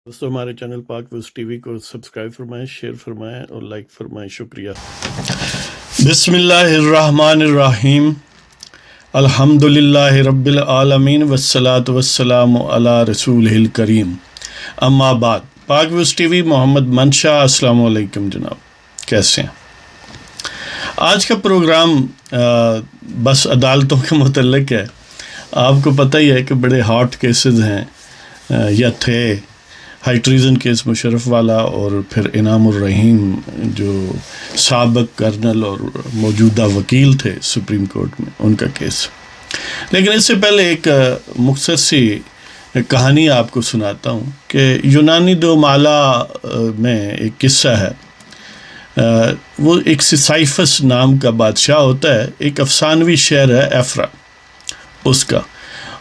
دوستوں ہمارے چینل پاک ویوز ٹی وی کو سبسکرائب فرمائیں، شیئر فرمائیں اور لائک فرمائیں، شکریہ۔ بسم اللہ الرحمن الرحیم، الحمد للہ رب العالمین والصلاة والسلام علی رسولہ الکریم، اما بعد۔ پاک ویوز ٹی وی، محمد منشا، السلام علیکم جناب، کیسے ہیں؟ آج کا پروگرام بس عدالتوں کے متعلق ہے۔ آپ کو پتہ ہی ہے کہ بڑے ہاٹ کیسز ہیں یا تھے، ہائی ٹریزن کیس مشرف والا، اور پھر انعام الرحیم جو سابق کرنل اور موجودہ وکیل تھے سپریم کورٹ میں، ان کا کیس۔ لیکن اس سے پہلے ایک مختصر سی کہانی آپ کو سناتا ہوں کہ یونانی دو مالا میں ایک قصہ ہے۔ وہ ایک سیسائفس نام کا بادشاہ ہوتا ہے، ایک افسانوی شہر ہے ایفرا اس کا۔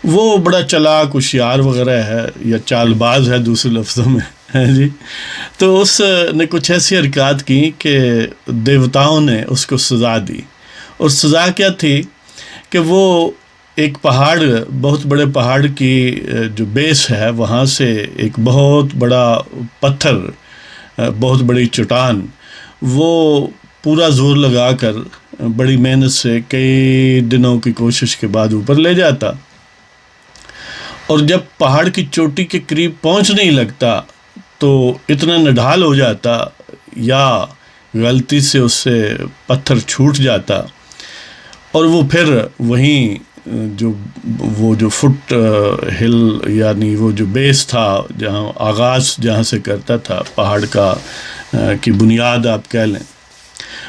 وہ بڑا چلاک ہوشیار وغیرہ ہے، یا چال باز ہے دوسرے لفظوں میں، ہے جی۔ تو اس نے کچھ ایسی حرکات کی کہ دیوتاؤں نے اس کو سزا دی، اور سزا کیا تھی کہ وہ ایک پہاڑ، بہت بڑے پہاڑ کی جو بیس ہے، وہاں سے ایک بہت بڑا پتھر، بہت بڑی چٹان، وہ پورا زور لگا کر بڑی محنت سے کئی دنوں کی کوشش کے بعد اوپر لے جاتا، اور جب پہاڑ کی چوٹی کے قریب پہنچنے ہی لگتا تو اتنا نڈھال ہو جاتا یا غلطی سے اس سے پتھر چھوٹ جاتا، اور وہ پھر وہیں جو فٹ ہل، یعنی وہ جو بیس تھا، جہاں آغاز جہاں سے کرتا تھا پہاڑ کا کی بنیاد آپ کہہ لیں،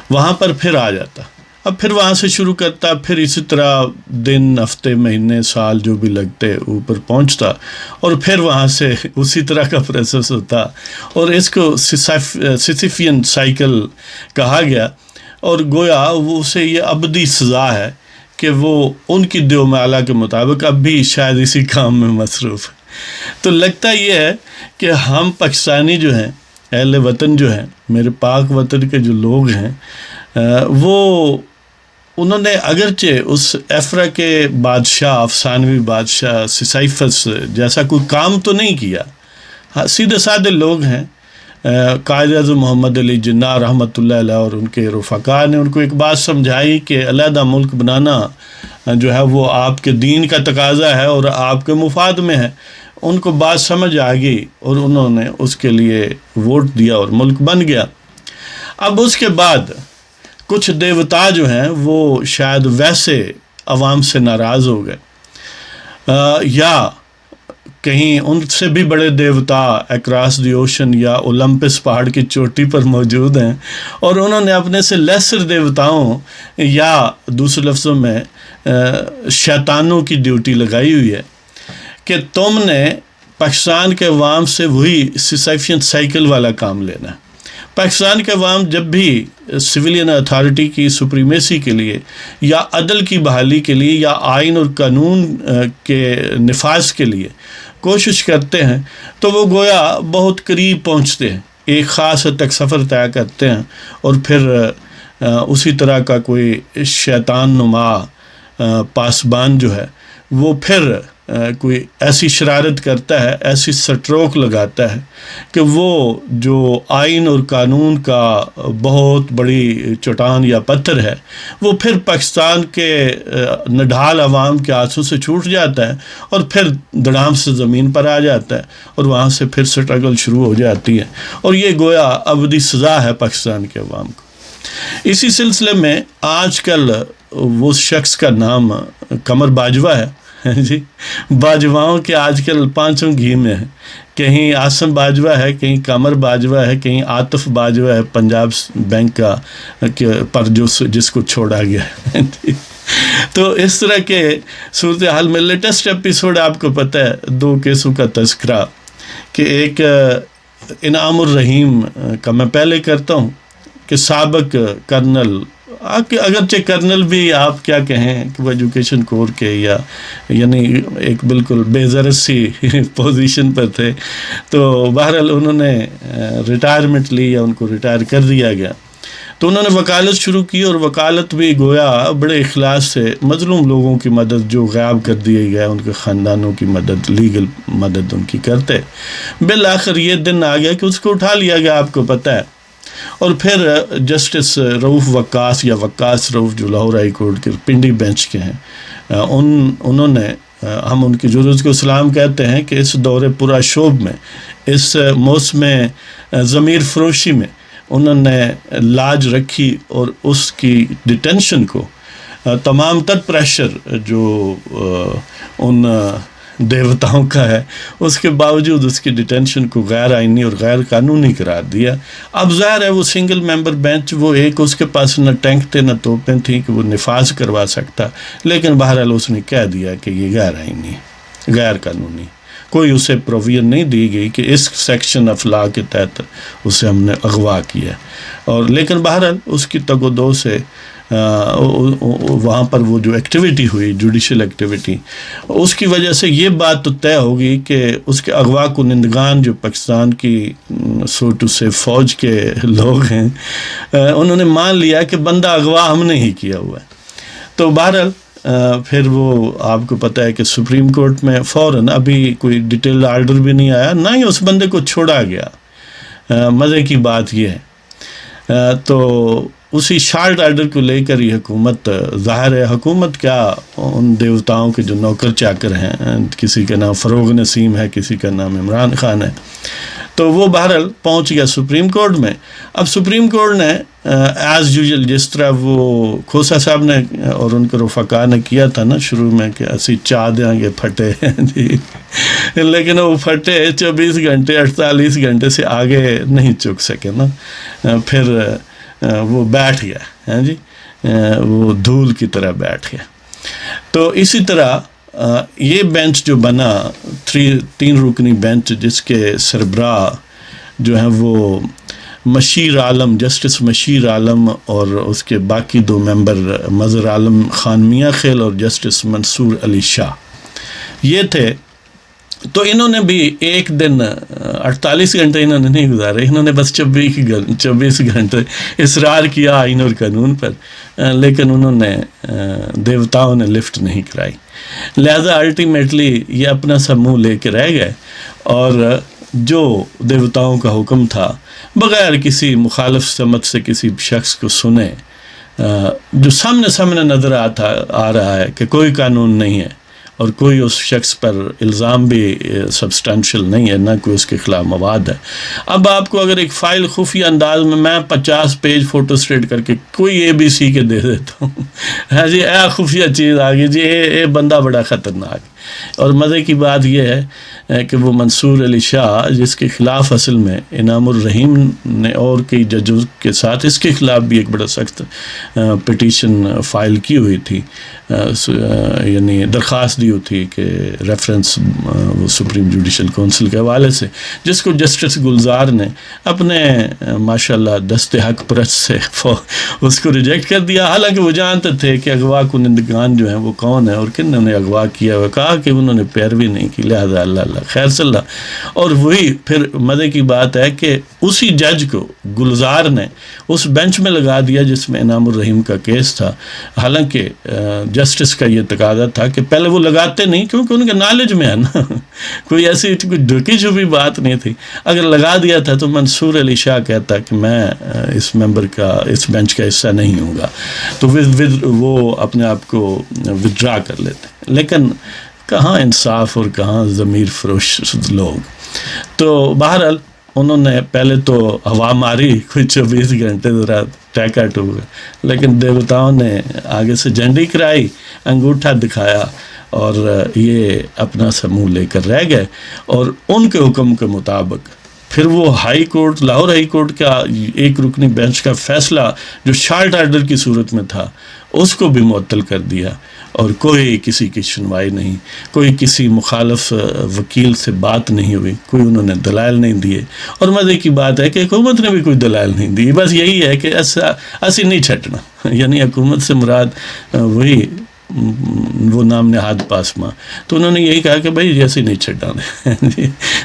وہاں پر پھر آ جاتا۔ اب پھر وہاں سے شروع کرتا، پھر اسی طرح دن، ہفتے، مہینے، سال جو بھی لگتے، اوپر پہنچتا، اور پھر وہاں سے اسی طرح کا پروسیس ہوتا، اور اس کو سیسیفین سائیکل کہا گیا، اور گویا وہ اسے یہ ابدی سزا ہے کہ وہ ان کی دیو مالا کے مطابق اب بھی شاید اسی کام میں مصروف ہے۔ تو لگتا یہ ہے کہ ہم پاکستانی جو ہیں، اہل وطن جو ہیں، میرے پاک وطن کے جو لوگ ہیں، وہ انہوں نے اگرچہ اس ایفرا کے بادشاہ، افسانوی بادشاہ سیسائفس جیسا کوئی کام تو نہیں کیا، ہاں سیدھے سادھے لوگ ہیں۔ قائد اعظم محمد علی جناح رحمۃ اللہ علیہ اور ان کے رفقا نے ان کو ایک بات سمجھائی کہ علیحدہ ملک بنانا جو ہے وہ آپ کے دین کا تقاضا ہے اور آپ کے مفاد میں ہے۔ ان کو بات سمجھ آ گئی اور انہوں نے اس کے لیے ووٹ دیا اور ملک بن گیا۔ اب اس کے بعد کچھ دیوتا جو ہیں وہ شاید ویسے عوام سے ناراض ہو گئے، یا کہیں ان سے بھی بڑے دیوتا اکراس دی اوشن یا اولمپس پہاڑ کی چوٹی پر موجود ہیں، اور انہوں نے اپنے سے لیسر دیوتاؤں یا دوسرے لفظوں میں شیطانوں کی ڈیوٹی لگائی ہوئی ہے کہ تم نے پاکستان کے عوام سے وہی سیسائفین سائیکل والا کام لینا ہے۔ پاکستان کے عوام جب بھی سویلین اتھارٹی کی سپریمیسی کے لیے یا عدل کی بحالی کے لیے یا آئین اور قانون کے نفاذ کے لیے کوشش کرتے ہیں تو وہ گویا بہت قریب پہنچتے ہیں، ایک خاص حد تک سفر طے کرتے ہیں، اور پھر اسی طرح کا کوئی شیطان نما پاسبان جو ہے وہ پھر کوئی ایسی شرارت کرتا ہے، ایسی سٹروک لگاتا ہے کہ وہ جو آئین اور قانون کا بہت بڑی چٹان یا پتھر ہے، وہ پھر پاکستان کے نڈھال عوام کے ہاتھوں سے چھوٹ جاتا ہے، اور پھر دڑام سے زمین پر آ جاتا ہے، اور وہاں سے پھر سٹرگل شروع ہو جاتی ہے، اور یہ گویا ابدی سزا ہے پاکستان کے عوام کو۔ اسی سلسلے میں آج کل وہ شخص کا نام قمر باجوہ ہے جی۔ باجواؤں کے آج کل پانچوں گھی میں ہیں، کہیں عاصم باجوہ ہے، کہیں قمر باجوہ ہے، کہیں عاطف باجوہ ہے پنجاب بینک کا پر جس کو چھوڑا گیا ہے۔ تو اس طرح کے صورتحال میں لیٹسٹ ایپیسوڈ آپ کو پتہ ہے، دو کیسوں کا تذکرہ، کہ ایک انعام الرحیم کا میں پہلے کرتا ہوں کہ سابق کرنل، اگرچہ کرنل بھی آپ کیا کہیں کہ وہ ایجوکیشن کور کے یا یعنی ایک بالکل بے ضرر سی پوزیشن پر تھے، تو بہرحال انہوں نے ریٹائرمنٹ لی یا ان کو ریٹائر کر دیا گیا۔ تو انہوں نے وکالت شروع کی، اور وکالت بھی گویا بڑے اخلاص سے مظلوم لوگوں کی مدد، جو غائب کر دیے گئے ان کے خاندانوں کی مدد، لیگل مدد ان کی کرتے۔ بالآخر یہ دن آ گیا کہ اس کو اٹھا لیا گیا، آپ کو پتہ ہے، اور پھر جسٹس رؤف وقاص یا وقاص رؤف جو لاہور ہائی کورٹ کے پنڈی بینچ کے ہیں، انہوں نے، ہم ان کی جرات کو سلام کہتے ہیں کہ اس دور پورا شوب میں، اس موسم ضمیر فروشی میں انہوں نے لاج رکھی، اور اس کی ڈیٹینشن کو تمام تر پریشر جو ان دیوتاؤں کا ہے، اس کے باوجود اس کی ڈیٹینشن کو غیر آئینی اور غیر قانونی قرار دیا۔ اب ظاہر ہے وہ سنگل ممبر بینچ، وہ ایک اس کے پاس نہ ٹینک تھے نہ توپیں تھیں کہ وہ نفاذ کروا سکتا، لیکن بہرحال اس نے کہہ دیا کہ یہ غیر آئینی، غیر قانونی، کوئی اسے پروویژن نہیں دی گئی کہ اس سیکشن آف لا کے تحت اسے ہم نے اغوا کیا، اور لیکن بہرحال اس کی تگ و دو سے وہاں پر وہ جو ایکٹیویٹی ہوئی، جوڈیشل ایکٹیویٹی، اس کی وجہ سے یہ بات تو طے ہوگی کہ اس کے اغوا کنندگان جو پاکستان کی سو ٹو سے فوج کے لوگ ہیں، انہوں نے مان لیا کہ بندہ اغوا ہم نے ہی کیا ہوا ہے۔ تو بہرحال پھر وہ آپ کو پتہ ہے کہ سپریم کورٹ میں فوراً ابھی کوئی ڈیٹیل آرڈر بھی نہیں آیا، نہ ہی اس بندے کو چھوڑا گیا۔ مزے کی بات یہ ہے، تو اسی شارٹ آرڈر کو لے کر یہ حکومت، ظاہر ہے حکومت کیا، ان دیوتاؤں کے جو نوکر چاکر ہیں، کسی کا نام فروغ نسیم ہے، کسی کا نام عمران خان ہے، تو وہ بہرحال پہنچ گیا سپریم کورٹ میں۔ اب سپریم کورٹ نے ایز یوزل جس طرح وہ کھوسا صاحب نے اور ان کے رفقا نے کیا تھا نا شروع میں کہ اسی چاہ دیں گے پھٹے جی، لیکن وہ پھٹے 24 گھنٹے 48 گھنٹے سے آگے نہیں چک سکے نا، پھر وہ بیٹھ گیا، ہاں جی، وہ دھول کی طرح بیٹھ گیا۔ تو اسی طرح یہ بینچ جو بنا 3 رکنی بینچ، جس کے سربراہ جو ہیں وہ مشیر عالم، جسٹس مشیر عالم، اور اس کے باقی 2 ممبر مظہر عالم خان میاں خیل اور جسٹس منصور علی شاہ، یہ تھے۔ تو انہوں نے بھی ایک دن 48 گھنٹے انہوں نے نہیں گزارے، انہوں نے بس 24 گھنٹے اصرار کیا آئین اور قانون پر، لیکن انہوں نے دیوتاؤں نے لفٹ نہیں کرائی، لہذا الٹیمیٹلی یہ اپنا سا منہ لے کے رہ گئے، اور جو دیوتاؤں کا حکم تھا بغیر کسی مخالف سمت سے کسی شخص کو سنے، جو سامنے نظر آ رہا ہے کہ کوئی قانون نہیں ہے اور کوئی اس شخص پر الزام بھی سبسٹینشیل نہیں ہے، نہ کوئی اس کے خلاف مواد ہے۔ اب آپ کو اگر ایک فائل خفیہ انداز میں 50 پیج فوٹو اسٹیٹ کر کے کوئی ABC کے دے دیتا ہوں، ہاں جی، اے خفیہ چیز آ گئی جی، اے بندہ بڑا خطرناک۔ اور مزے کی بات یہ ہے کہ وہ منصور علی شاہ، جس کے خلاف اصل میں انعام الرحیم نے اور کئی ججوں کے ساتھ اس کے خلاف بھی ایک بڑا سخت پٹیشن فائل کی ہوئی تھی، یعنی درخواست دی ہوئی تھی کہ ریفرنس وہ سپریم جوڈیشل کونسل کے حوالے سے، جس کو جسٹس گلزار نے اپنے ماشاءاللہ دست حق پرست سے اس کو ریجیکٹ کر دیا، حالانکہ وہ جانتے تھے کہ اغوا کنندگان جو ہیں وہ کون ہیں اور کن نے اغوا کیا ہوا، کہا کہ انہوں نے پیروی نہیں کی، لہذا اللہ خیر صلی اللہ۔ اور وہی پھر مزے کی بات ہے کہ اسی جج کو گلزار نے اس بینچ میں لگا دیا جس میں انعام الرحیم کا کیس تھا، حالانکہ جسٹس کا یہ تقاضا تھا کہ پہلے وہ لگاتے نہیں، کیونکہ ان کے نالج میں ہے نا، کوئی ایسی کوئی ڈھکی چھپی بات نہیں تھی، اگر لگا دیا تھا تو منصور علی شاہ کہتا کہ میں اس ممبر کا، اس بینچ کا حصہ نہیں ہوں گا، تو وہ اپنے آپ کو ودرا کر لیتے، لیکن کہاں انصاف اور کہاں ضمیر فروش لوگ۔ تو بہرحال انہوں نے پہلے تو ہوا ماری کوئی 24 گھنٹے ذرا ٹیکٹ ہو گئے، لیکن دیوتاؤں نے آگے سے جھنڈی کرائی، انگوٹھا دکھایا، اور یہ اپنا سا منہ لے کر رہ گئے، اور ان کے حکم کے مطابق پھر وہ high court, Lahore high court کا 1 رکنی بینچ کا فیصلہ جو شارٹ آرڈر کی صورت میں تھا اس کو بھی معطل کر دیا، اور کوئی کسی کی سنوائی نہیں، کوئی کسی مخالف وکیل سے بات نہیں ہوئی، کوئی انہوں نے دلائل نہیں دیے، اور مزے کی بات ہے کہ حکومت نے بھی کوئی دلائل نہیں دی، بس یہی ہے کہ ایسی نہیں چھٹنا، یعنی حکومت سے مراد وہی وہ نام نہاد پاسما، تو انہوں نے یہی کہا کہ بھائی جیسے نہیں چھڑانا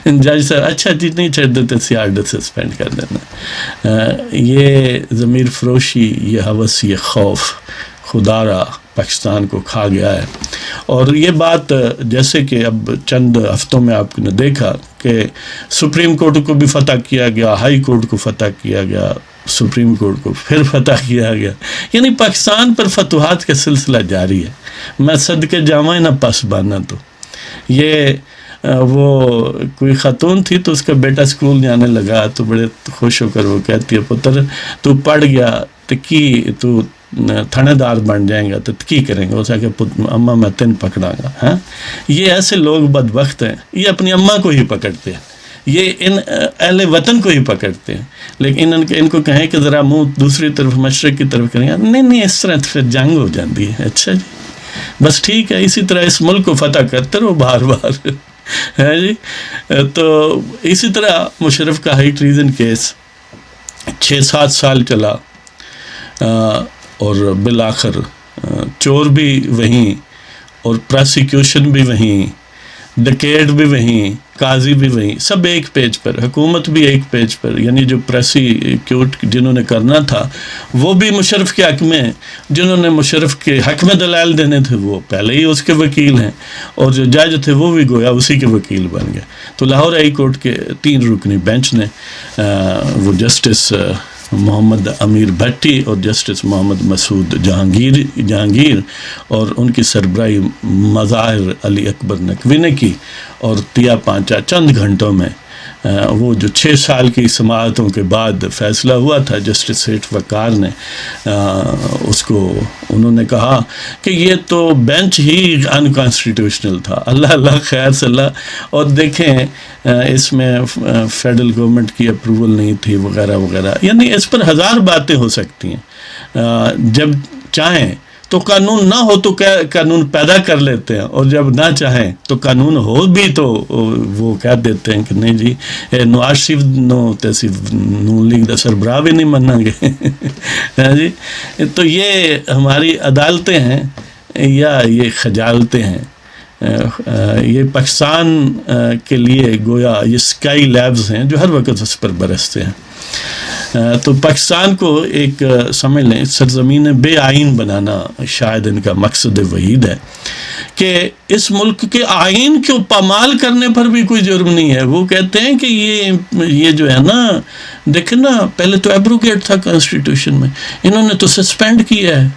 جج صاحب اچھا جی نہیں چھڑ دیتے سی آرڈر سسپینڈ کر دینا۔ یہ ضمیر فروشی، یہ ہوس، یہ خوف خدا را پاکستان کو کھا گیا ہے۔ اور یہ بات جیسے کہ اب چند ہفتوں میں آپ نے دیکھا کہ سپریم کورٹ کو بھی فتح کیا گیا، ہائی کورٹ کو فتح کیا گیا، سپریم کورٹ کو پھر فتح کیا گیا، یعنی پاکستان پر فتوحات کا سلسلہ جاری ہے۔ میں صدقے جامع نہ پس بانا، تو یہ وہ کوئی خاتون تھی تو اس کا بیٹا اسکول جانے لگا تو بڑے خوش ہو کر وہ کہتی ہے پتر تو پڑھ گیا تو تو تھانے دار بن جائیں گا تو کی کریں گے؟ اس کہ اماں میں تین پکڑا گا۔ ہاں، یہ ایسے لوگ بدبخت ہیں، یہ اپنی اماں کو ہی پکڑتے ہیں، یہ ان اہل وطن کو ہی پکڑتے ہیں، لیکن ان کو کہیں کہ ذرا منہ دوسری طرف مشرق کی طرف کریں گے، نہیں اس طرح پھر جنگ ہو جاتی ہے۔ اچھا جی بس ٹھیک ہے، اسی طرح اس ملک کو فتح کرتے رہو بار بار ہے جی۔ تو اسی طرح مشرف کا ہائی ٹریزن کیس 6-7 سال چلا، اور بالآخر چور بھی وہیں اور پراسیکیوشن بھی وہیں، ڈکیٹ بھی وہیں، قاضی بھی وہیں، سب ایک پیج پر، حکومت بھی ایک پیج پر، یعنی جو پراسیکیوٹ جنہوں نے کرنا تھا وہ بھی مشرف کے حق میں، جنہوں نے مشرف کے حق میں دلائل دینے تھے وہ پہلے ہی اس کے وکیل ہیں، اور جو جج تھے وہ بھی گویا اسی کے وکیل بن گئے۔ تو لاہور ہائی کورٹ کے 3 رکنی بینچ نے وہ جسٹس محمد امیر بھٹی اور جسٹس محمد مسعود جہانگیر اور ان کی سربراہی مظاہر علی اکبر نقوی نے کی، اور تیا پانچا چند گھنٹوں میں وہ جو 6 سال کی سماعتوں کے بعد فیصلہ ہوا تھا، جسٹس سیٹھ وقار نے اس کو انہوں نے کہا کہ یہ تو بینچ ہی انکانسٹیٹیوشنل تھا، اللہ خیر صلاح، اور دیکھیں اس میں فیڈرل گورنمنٹ کی اپروول نہیں تھی وغیرہ وغیرہ، یعنی اس پر 1000 باتیں ہو سکتی ہیں۔ جب چاہیں تو قانون نہ ہو تو قانون پیدا کر لیتے ہیں، اور جب نہ چاہیں تو قانون ہو بھی تو وہ کہہ دیتے ہیں کہ نہیں جی نواز شریف نو تیسی نون لیگ دا سربراہ بھی نہیں منیں گے جی۔ تو یہ ہماری عدالتیں ہیں یا یہ خجالتیں ہیں؟ یہ پاکستان کے لیے گویا یہ اسکائی لیبز ہیں جو ہر وقت اس پر برستے ہیں۔ تو پاکستان کو ایک سمجھ لیں سرزمین بے آئین بنانا شاید ان کا مقصد وحید ہے، کہ اس ملک کے آئین کو پامال کرنے پر بھی کوئی جرم نہیں ہے۔ وہ کہتے ہیں کہ یہ جو ہے نا، دیکھیں نا پہلے تو ایبروگیٹ تھا کانسٹیٹیوشن میں، انہوں نے تو سسپینڈ کیا ہے،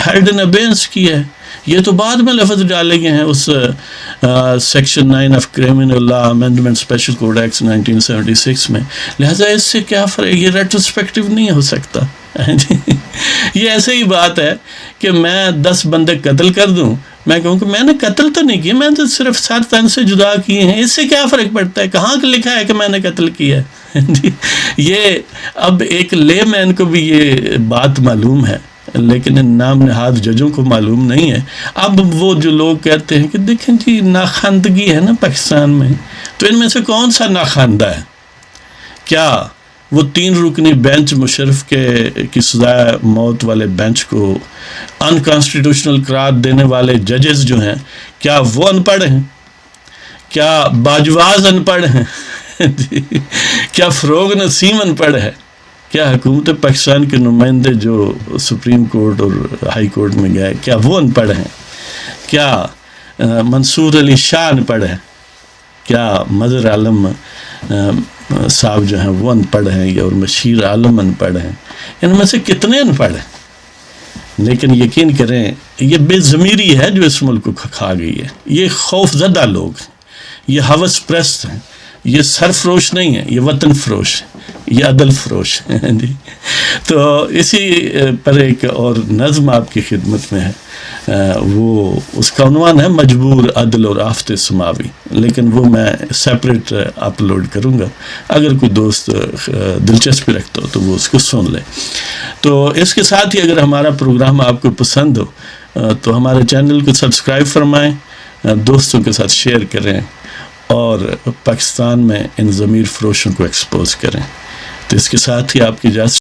ہیلڈ ان ابینس کیا ہے، یہ تو بعد میں لفظ ڈالے گئے ہیں اس section 9 of criminal law amendment special code act 1976 میں، لہٰذا اس سے کیا فرق، یہ ریٹروسپیکٹیو نہیں ہو سکتا۔ یہ ایسے ہی بات ہے کہ میں 10 بندے قتل کر دوں، میں کہوں کہ میں نے قتل تو نہیں کیا، میں تو صرف سر تن سے جدا کیے ہیں، اس سے کیا فرق پڑتا ہے، کہاں لکھا ہے کہ میں نے قتل کیا ہے؟ یہ اب ایک لے مین کو بھی یہ بات معلوم ہے، لیکن ان نام نہاد ججوں کو معلوم نہیں ہے۔ اب وہ جو لوگ کہتے ہیں کہ دیکھیں جی ناخواندگی ہے نا پاکستان میں، تو ان میں سے کون سا ناخواندہ ہے؟ کیا وہ 3 رکنی بینچ مشرف کی سزائے موت والے بینچ کو انکانسٹیٹیوشنل قرار دینے والے ججز جو ہیں، کیا وہ ان پڑھ ہیں؟ کیا باجواز ان پڑھ ہیں؟ کیا فروغ نسیم ان پڑھ ہے؟ کیا حکومت پاکستان کے نمائندے جو سپریم کورٹ اور ہائی کورٹ میں گئے کیا وہ ان پڑھ ہیں؟ کیا منصور علی شاہ ان پڑھ ہیں؟ کیا مظہر عالم صاحب جو ہیں وہ ان پڑھ ہیں، اور مشیر عالم ان پڑھ ہیں؟ ان میں سے کتنے ان پڑھ ہیں؟ لیکن یقین کریں یہ بے ضمیری ہے جو اس ملک کو کھا گئی ہے۔ یہ خوف زدہ لوگ ہیں، یہ ہوس پرست ہیں، یہ سرفروش نہیں ہے، یہ وطن فروش ہے، یہ عدل فروش ہے جی۔ تو اسی پر ایک اور نظم آپ کی خدمت میں ہے، وہ اس کا عنوان ہے مجبور عدل اور آفت سماوی، لیکن وہ میں سیپریٹ اپلوڈ کروں گا، اگر کوئی دوست دلچسپی رکھتا ہو تو وہ اس کو سن لے۔ تو اس کے ساتھ ہی اگر ہمارا پروگرام آپ کو پسند ہو تو ہمارے چینل کو سبسکرائب فرمائیں، دوستوں کے ساتھ شیئر کریں، اور پاکستان میں ان ضمیر فروشوں کو ایکسپوز کریں۔ تو اس کے ساتھ ہی آپ کی اجازت